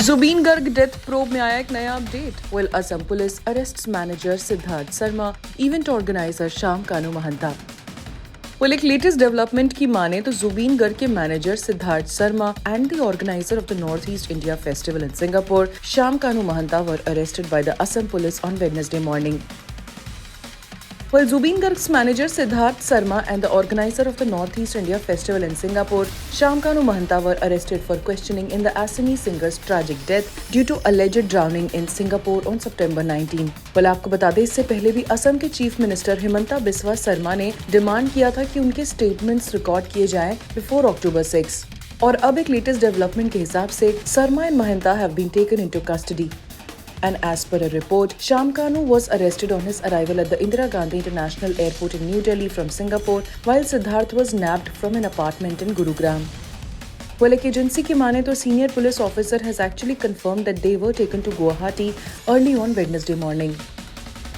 Jubin Garg death probe में आया एक नया update. Well Assam police arrests manager Siddharth Sharma, event organiser Shyam Kanu Mahanta. Well एक लेटेस्ट डेवलपमेंट की माने तो जुबीन गर्ग के manager Siddharth Sharma and the organiser of the North East India festival in Singapore, Shyam Kanu Mahanta, were arrested by the Assam police on Wednesday morning. Well, Zubeen Garg's manager Siddharth Sharma and the organizer of the Northeast India Festival in Singapore, Syam Kanu Mahanta, were arrested for questioning in the Assamese singer's tragic death due to alleged drowning in Singapore on September 19. Well, आपको बता दें, इससे पहले भी असम के chief minister Himanta Biswa Sharma ने demand किया था कि उनके स्टेटमेंट्स रिकॉर्ड किए जाएं बिफोर October 6. और अब एक लेटेस्ट डेवलपमेंट के हिसाब से Sharma and Mahanta have been taken into custody. And as per a report, Syam Kanu was arrested on his arrival at the Indira Gandhi International Airport in New Delhi from Singapore, while Siddharth was nabbed from an apartment in Gurugram. Well, एक agency की माने तो senior police officer has actually confirmed that they were taken to Guwahati early on Wednesday morning.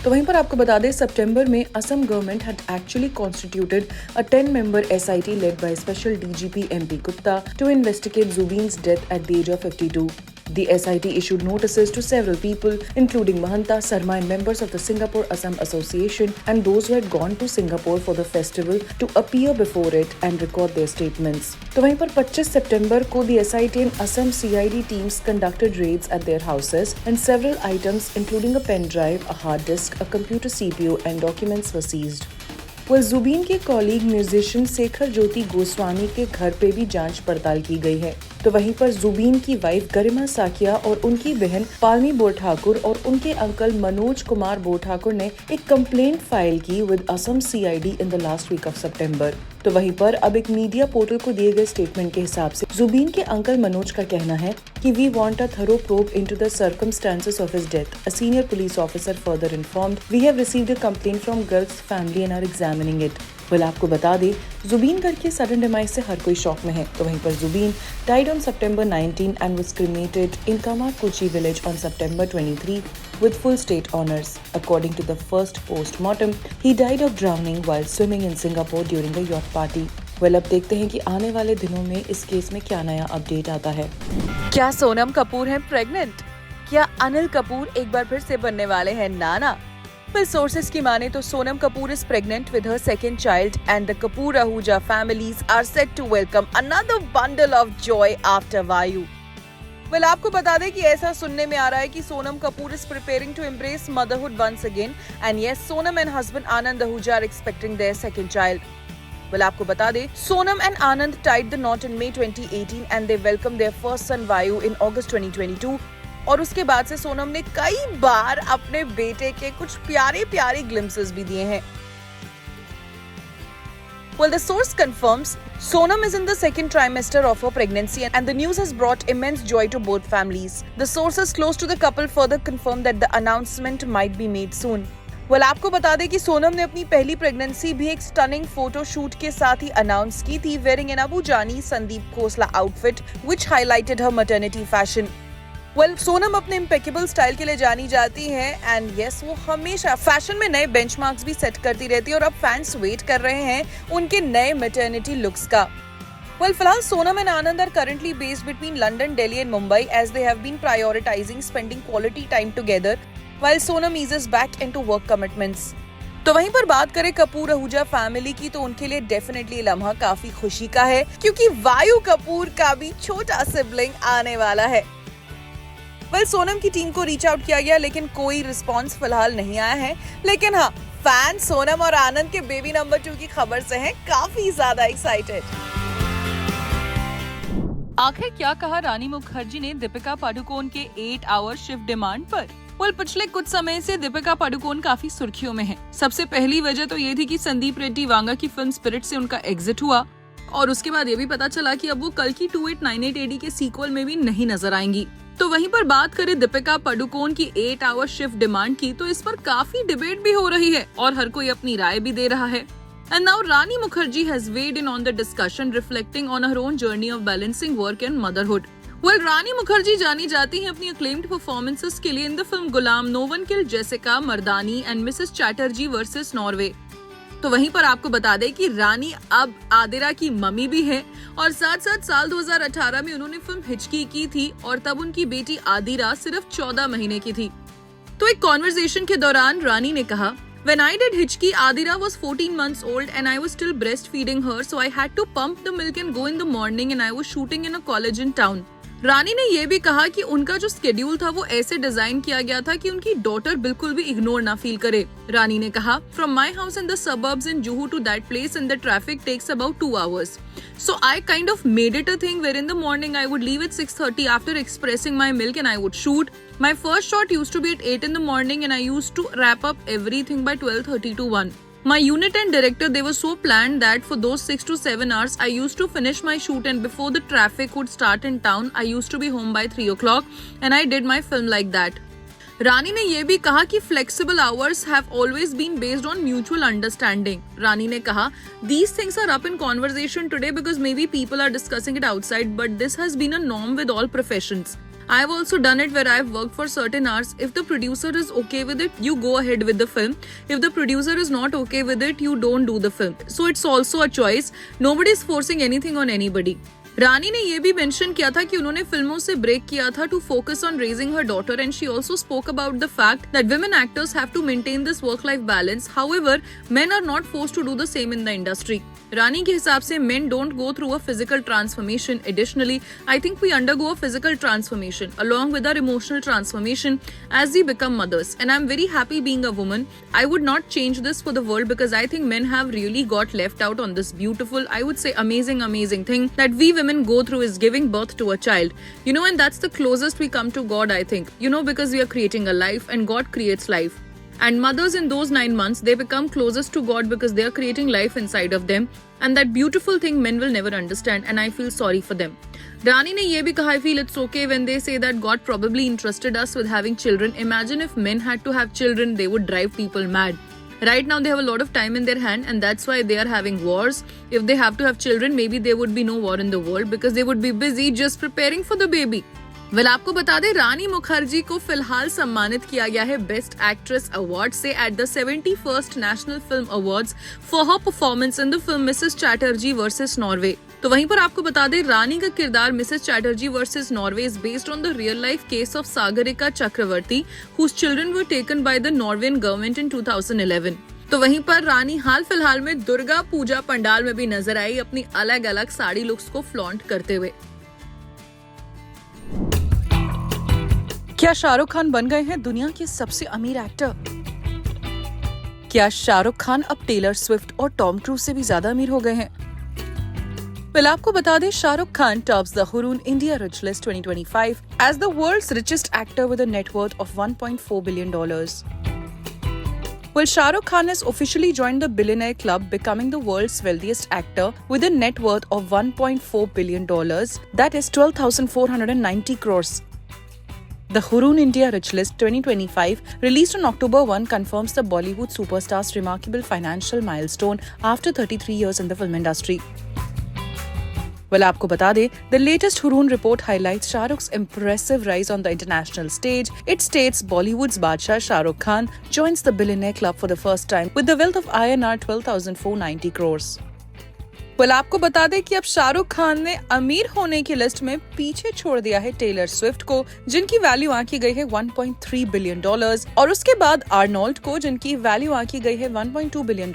तो वहीं पर आपको बता दें, सितंबर में Assam government had actually constituted a 10-member SIT led by Special DGP MP Gupta to investigate Zubeen's death at the age of 52. The SIT issued notices to several people, including Mahanta, Sharma, and members of the Singapore Assam Association and those who had gone to Singapore for the festival to appear before it and record their statements. तो वहीं पर 25 सितंबर को the SIT and Assam CID teams conducted raids at their houses and several items, including a pen drive, a hard disk, a computer CPU, and documents were seized. Jubin के colleague musician Shekhar ज्योति गोस्वामी के घर पे भी जांच पड़ताल की गई है. तो वहीं पर जुबीन की वाइफ गरिमा साकिया और उनकी बहन पालमी बोरठाकुर और उनके अंकल मनोज कुमार बोरठाकुर ने एक कंप्लेंट फाइल की with Assam CID in the last week of September. तो वहीं पर अब एक मीडिया पोर्टल को दिए गए स्टेटमेंट के हिसाब से जुबीन के अंकल मनोज का कहना है कि we want a thorough probe into the circumstances of his death. A senior police officer further informed we have received a complaint from Garg's family and are examining it. Well आपको बता दें, जुबीन गर्ग के सडन डिमाइज से हर कोई shock में है. तो वहीं पर Jubin died on September 19 and was cremated in Kamakkuchi village on September 23 with full state honors. According to the first post-mortem, he died of drowning while swimming in Singapore during a yacht party. Well, अब देखते हैं कि आने वाले दिनों में इस case में क्या नया अपडेट आता है. क्या सोनम कपूर हैं प्रेग्नेंट? क्या अनिल कपूर एक बार फिर से बनने वाले हैं नाना? Well, sources की माने तो Sonam Kapoor is pregnant with her second child and the Kapoor Ahuja families are set to welcome another bundle of joy after Vayu. Well, आपको बता दें कि ऐसा सुनने में आ रहा है कि Sonam Kapoor is preparing to embrace motherhood once again and yes, Sonam and husband Anand Ahuja are expecting their second child. Well, आपको बता दें, Sonam and Anand tied the knot in May 2018 and they welcomed their first son Vayu in August 2022. और उसके बाद से सोनम ने कई बार अपने बेटे के कुछ प्यारे ग्लिम्सेस भी दिए हैं. Well, the source confirms Sonam is in the second trimester of her pregnancy and the news has brought immense joy to both families. The sources close to the couple further confirmed that the announcement might be made soon. Well, आपको बता दें कि सोनम ने अपनी पहली pregnancy भी एक stunning photo shoot के साथ ही अनाउंस की थी, wearing an Abu Jani Sandeep Khosla outfit which highlighted her maternity fashion. Well, Sonam अपने इम्पेकेबल स्टाइल के लिए जानी जाती हैं एंड यस, वो हमेशा फैशन में नए बेंचमार्क्स भी सेट करती रहती है और अब फैंस वेट कर रहे हैं उनके नए मैटरनिटी लुक्स का. Well, फिलहाल Sonam and Anand are currently based between London, Delhi and Mumbai as they have been prioritizing spending quality time together while Sonam eases back into work commitments. तो वहीं पर बात करें कपूर आहूजा फैमिली की तो उनके लिए डेफिनेटली लम्हा काफी खुशी का है क्योंकि वायु कपूर का भी छोटा सिबलिंग आने वाला है. वेल, सोनम की टीम को रीच आउट किया गया लेकिन कोई रिस्पांस फिलहाल नहीं आया है. लेकिन हाँ, फैन सोनम और आनंद के बेबी नंबर 2 की खबर से हैं काफी ज्यादा एक्साइटेड. आखिर क्या कहा रानी मुखर्जी ने दीपिका पादुकोण के 8 आवर शिफ्ट डिमांड पर? वेल, पिछले कुछ समय से दीपिका पादुकोण काफी सुर्खियों में है. सबसे पहली वजह तो ये थी कि संदीप रेड्डी वांगा की फिल्म स्पिरिट से उनका एग्जिट हुआ और उसके बाद ये भी पता चला कि अब वो कल की 2898 AD के सीक्वल में भी नहीं नजर आएंगी. तो वहीं पर बात करें दीपिका पादुकोण की 8 आवर शिफ्ट डिमांड की तो इस पर काफी डिबेट भी हो रही है और हर कोई अपनी राय भी दे रहा है. And now Rani Mukerji has weighed in on the discussion reflecting on her own journey of balancing work and motherhood. Well, Rani Mukerji जानी जाती हैं अपनी अक्लेम्ड परफॉर्मेंसेस के लिए in the film Ghulam, no one killed Jessica, Mardaani and Mrs Chatterjee versus Norway. तो वहीं पर आपको बता दें कि रानी अब आदिरा की मम्मी भी है और साथ साथ साल 2018 में उन्होंने फिल्म हिचकी की थी और तब उनकी बेटी आदिरा सिर्फ 14 महीने की थी। तो एक कॉन्वर्सेशन के दौरान रानी ने कहा, When I did Hichki, Adira was 14 months old and I was still breastfeeding her, so I had to pump the milk and go in the morning and I was shooting in a college in town. रानी ने ये भी कहा कि उनका जो schedule था वो ऐसे डिजाइन किया गया था कि उनकी डॉटर बिल्कुल भी इग्नोर ना फील करे। रानी ने कहा, From my house in the suburbs in Juhu to that place and the traffic takes about 2 hours. So I kind of made it a thing where in the morning I would leave at 6:30 after expressing my milk and I would shoot. My first shot used to be at 8 in the morning and I used to wrap up everything by 12:30 to 1. My unit and director, they were so planned that for those 6 to 7 hours, I used to finish my shoot and before the traffic would start in town, I used to be home by 3 o'clock and I did my film like that. रानी ने ये भी कहा कि flexible hours have always been based on mutual understanding. रानी ने कहा, These things are up in conversation today because maybe people are discussing it outside, but this has been a norm with all professions. I have also done it where I have worked for certain hours. If the producer is okay with it, you go ahead with the film. If the producer is not okay with it, you don't do the film. So it's also a choice. Nobody is forcing anything on anybody. रानी ने ये भी mention किया था कि उन्होंने फिल्मों से break किया था to focus on raising her daughter and she also spoke about the fact that women actors have to maintain this work life balance. However, men are not forced to do the same in the industry. Rani के हिसाब से men don't go through a physical transformation. Additionally, I think we undergo a physical transformation along with our emotional transformation as we become mothers. And I'm very happy being a woman. I would not change this for the world because I think men have really got left out on this beautiful, I would say amazing thing that we women go through is giving birth to a child. And that's the closest we come to God, I think. Because we are creating a life and God creates life. And mothers in those 9 months, they become closest to God because they are creating life inside of them. And that beautiful thing men will never understand and I feel sorry for them. Rani ne ye bhi kaha, I feel it's okay when they say that God probably entrusted us with having children. Imagine if men had to have children, they would drive people mad. Right now they have a lot of time in their hand and that's why they are having wars. If they have to have children, maybe there would be no war in the world because they would be busy just preparing for the baby. आपको बता दें, रानी मुखर्जी को फिलहाल सम्मानित किया गया है best actress award से at the 71st national film awards for her performance in the film Mrs Chatterjee versus Norway. तो वहीं पर आपको बता दें, रानी का किरदार Mrs Chatterjee versus Norway is based on the real life case of Sagarika Chakraborty whose children were taken by the Norwegian government in 2011। तो वहीं पर रानी हाल फिलहाल में दुर्गा पूजा पंडाल में भी नजर आई अपनी अलग अलग साड़ी लुक्स को फ्लॉन्ट करते हुए। क्या शाहरुख खान बन गए हैं दुनिया के सबसे अमीर एक्टर? क्या शाहरुख खान अब टेलर स्विफ्ट और टॉम क्रूज से भी ज्यादा अमीर हो गए हैं? आपको बता दें, Shahrukh Khan tops the Hurun India Rich List 2025 as the world's richest actor with a net worth of $1.4 billion. Shah Rukh Khan has officially joined the billionaire club, becoming the world's wealthiest actor with a net worth of $1.4 billion, that is 12,490 crores. The Hurun India Rich List 2025, released on October 1, confirms the Bollywood superstar's remarkable financial milestone after 33 years in the film industry. आपको बता दें, the latest Hurun report highlights Shah Rukh's impressive rise on the international stage. It states Bollywood's Badshah Shah Rukh Khan joins the billionaire club for the first time with the wealth of INR 12,490 crores. आपको बता दें कि अब शाहरुख खान ने अमीर होने की list में पीछे छोड़ दिया है टेलर स्विफ्ट को, जिनकी वैल्यू आंकी गई है $1.3 बिलियन, और उसके बाद आर्नोल्ड को, जिनकी वैल्यू आंकी गई है $1.2 billion,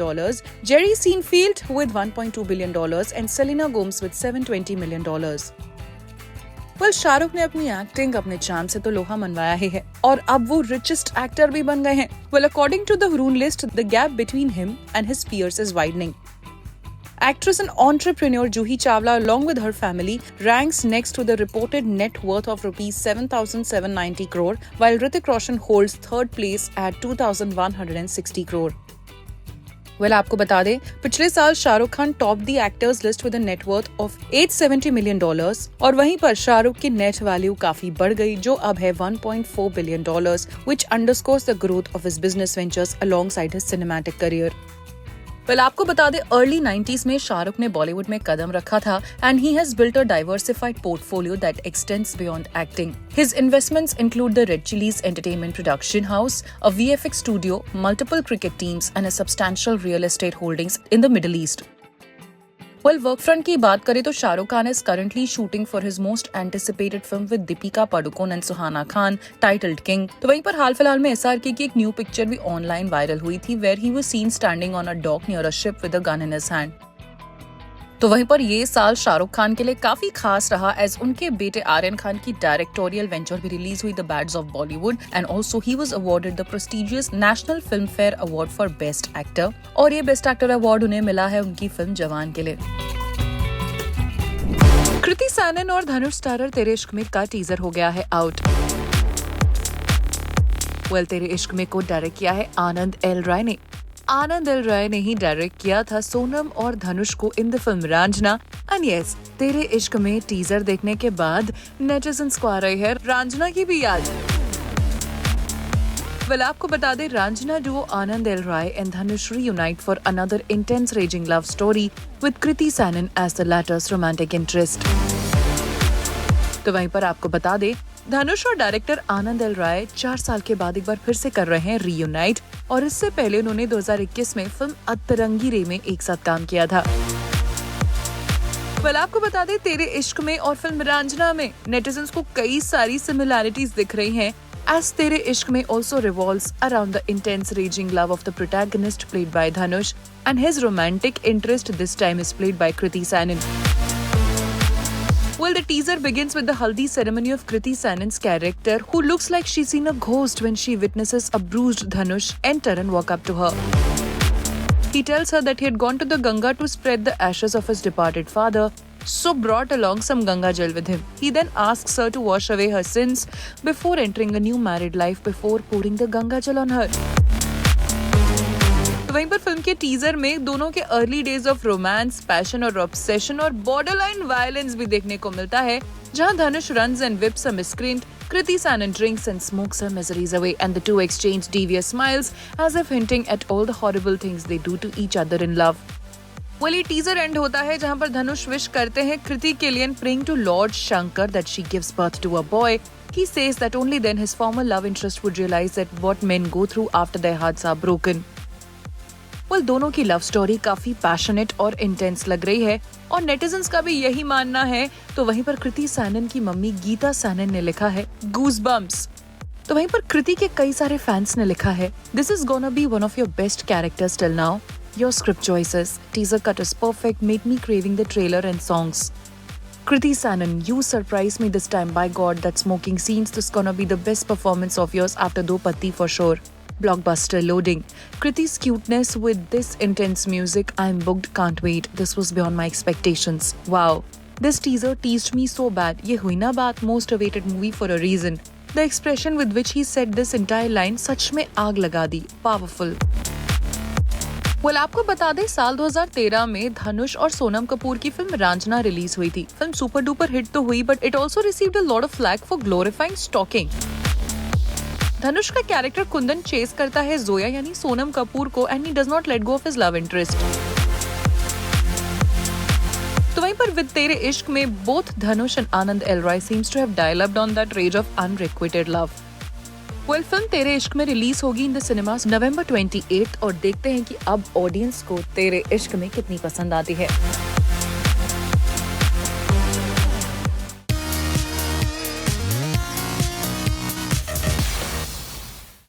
Jerry Seinfeld with $1.2 billion and Selena Gomes with $720 million. Shahrukh ने अपनी एक्टिंग, अपने चार्म से तो लोहा मनवाया ही है और अब वो रिचेस्ट एक्टर भी बन गए हैं। According to the Hurun list, the gap between him and his peers is widening. Actress and entrepreneur Juhi Chawla, along with her family, ranks next with a reported net worth of rupees 7,790 crore, while Hrithik Roshan holds third place at 2,160 crore. आपको बता दें, पिछले साल Shahrukh Khan top the actors list with a net worth of $870 million, और वहीं पर शाहरुख की net value काफी बढ़ गई, जो अब है $1.4 billion, which underscores the growth of his business ventures alongside his cinematic career. Well आपको बता दें अर्ली 90s में शाहरुख ने बॉलीवुड में कदम रखा था and he has built a diversified portfolio that x tends beyond acting. His investments include the Red Chillies Entertainment Production House, a VFX studio, multiple cricket teams and a substantial real estate holdings in the Middle East. Well work front की बात करें तो Shahrukh Khan is currently shooting for his most anticipated film with Deepika Padukone and Suhana Khan titled King. तो वहीं पर हाल फिलहाल में एसआरके की एक न्यू पिक्चर भी ऑनलाइन वायरल हुई थी where he was seen standing on a dock near a ship with a gun in his hand. तो वहीं पर ये साल शाहरुख खान के लिए काफी खास रहा एज उनके बेटे आर्यन खान की डायरेक्टोरियल वेंचर भी रिलीज हुई the Bads of Bollywood and also he was awarded the prestigious national film fair award for best actor. और ये बेस्ट एक्टर अवार्ड उन्हें मिला है उनकी फिल्म जवान के लिए. कृति सैनन और धनुष स्टारर तेरे इश्क में का टीजर हो गया है आउट. वेल तेरे इश्क में को डायरेक्ट किया है आनंद एल राय ने. आनंद एल राय ने ही डायरेक्ट किया था सोनम और धनुष को इन the film Raanjhanaa. And yes, तेरे इश्क में टीजर देखने के बाद नेटिजन्स को आ रही है रांझना की भी याद. वेल आपको बता दें Raanjhanaa duo Anand L Rai and Dhanush reunite for another intense raging love story with Kriti Sanon as the latter's romantic interest. तो वहीं पर आपको बता दें धनुष और डायरेक्टर आनंद एल राय 4 साल के बाद एक बार फिर से कर रहे हैं रीयूनाइट और इससे पहले उन्होंने 2021 में फिल्म अतरंगी रे में एक साथ काम किया था. वेल आपको बता दें तेरे इश्क में और फिल्म रांझना में नेटिजन्स को कई सारी सिमिलैरिटीज दिख रही हैं as तेरे इश्क में also revolves around the intense raging love of the protagonist played by Dhanush and his romantic interest this time is played by Kriti Sanon. Well, the teaser begins with the haldi ceremony of Kriti Sanon's character who looks like she's seen a ghost when she witnesses a bruised Dhanush enter and walk up to her. He tells her that he had gone to the Ganga to spread the ashes of his departed father, so brought along some Ganga Jal with him. He then asks her to wash away her sins before entering a new married life before pouring the Ganga Jal on her. तो वहीं पर film के teaser में दोनों के early days of romance, passion और obsession और borderline violence भी देखने को मिलता है जहां धनुष runs and whips a miscreant, Kriti Sanon drinks and smokes her miseries away and the two exchange devious smiles as if hinting at all the horrible things they do to each other in love. Well, ये teaser and होता है जहां पर धनुष wish करते हैं कृति के लिए praying to Lord Shankar that she gives birth to a boy. He says that only then his former love interest would realize that what men go through after their hearts are broken. Well, दोनों की love story काफी passionate और intense लग रही है और netizens का भी यही मानना है. तो वहीं पर कृति सैनन की मम्मी गीता सैनन ने लिखा है गूज़बम्प्स. तो वहीं पर कृति के कई सारे फैंस ने लिखा है this is gonna be one of your best characters till now. Your script choices, teaser cut is perfect, made me craving the trailer and songs. Kriti Sanon, you surprised me this time. By God, that smoking scenes, this gonna be the best performance of yours after Do Patti for sure. Blockbuster loading. Kriti's cuteness with this intense music, I'm booked, can't wait. This was beyond my expectations. Wow. This teaser teased me so bad. ये हुई ना बात most awaited movie for a reason. The expression with which he said this entire line सच में आग लगा दी. Powerful. Well, आपको बता दें साल 2013 में धनुष और सोनम कपूर की फिल्म रांझना रिलीज हुई थी. फिल्म सुपर डुपर हिट तो हुई but it also received a lot of flak for glorifying stalking. Dhanush का कैरेक्टर कुंदन चेस करता है जोया यानी सोनम कपूर को and he does not let go of his love interest. तो वहीं पर with Tere Ishk Mein both Dhanush and Aanand L Rai seems to have dialogued on that rage of unrequited love. Well film Tere Ishk में release होगी इन द सिनेमास November 28 और देखते हैं कि अब ऑडियंस को तेरे इश्क में कितनी पसंद आती है.